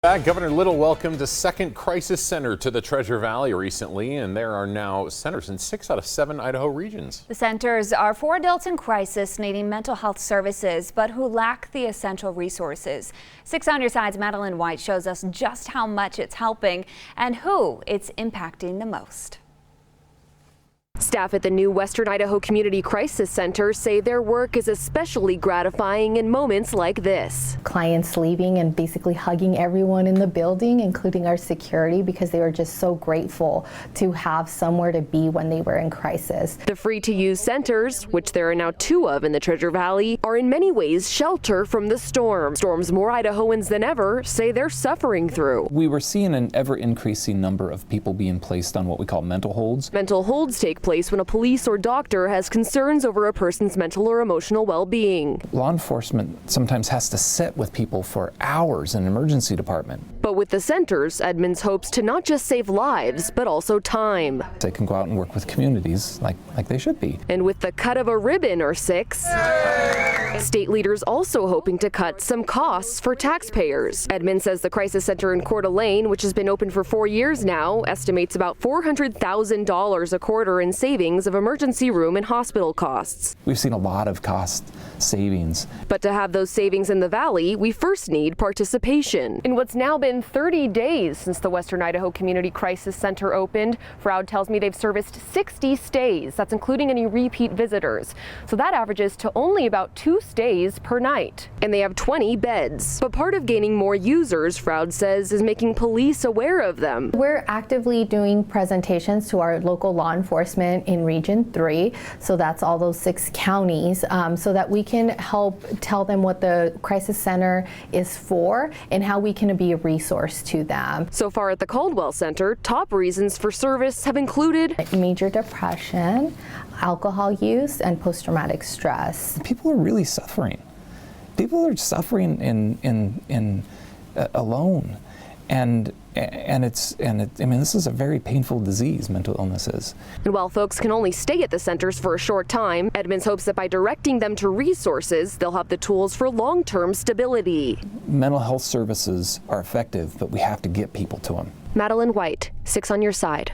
Governor Little welcomed a second crisis center to the Treasure Valley recently, and there are now centers in 6 out of 7 Idaho regions. The centers are for adults in crisis needing mental health services, but who lack the essential resources. 6 on Your Side's Madeline White shows us just how much it's helping and who it's impacting the most. Staff at the new Western Idaho Community Crisis Center say their work is especially gratifying in moments like this. Clients leaving and basically hugging everyone in the building, including our security, because they were just so grateful to have somewhere to be when they were in crisis. The free-to-use centers, which there are now 2 of in the Treasure Valley, are in many ways shelter from the storm. Storms more Idahoans than ever say they're suffering through. We were seeing an ever-increasing number of people being placed on what we call mental holds. Mental holds take place when a police or doctor has concerns over a person's mental or emotional well-being. Law enforcement sometimes has to sit with people for hours in an emergency department. But with the centers, Edmonds hopes to not just save lives, but also time. They can go out and work with communities like they should be. And with the cut of a ribbon or 6, state leaders also hoping to cut some costs for taxpayers. Edmonds says the crisis center in Coeur d'Alene, which has been open for 4 years now, estimates about $400,000 a quarter in savings of emergency room and hospital costs. We've seen a lot of cost savings. But to have those savings in the valley, we first need participation. In what's now been 30 days since the Western Idaho Community Crisis Center opened, Froud tells me they've serviced 60 stays. That's including any repeat visitors. So that averages to only about 2 stays per night. And they have 20 beds. But part of gaining more users, Froud says, is making police aware of them. We're actively doing presentations to our local law enforcement in Region 3, so that's all those 6 counties, so that we can help tell them what the crisis center is for and how we can be a resource to them. So far at the Caldwell Center, top reasons for service have included major depression, alcohol use, and post-traumatic stress. People are really suffering. People are suffering in alone. And I mean, this is a very painful disease, mental illness is. And while folks can only stay at the centers for a short time, Edmonds hopes that by directing them to resources, they'll have the tools for long-term stability. Mental health services are effective, but we have to get people to them. Madeline White, 6 on Your Side.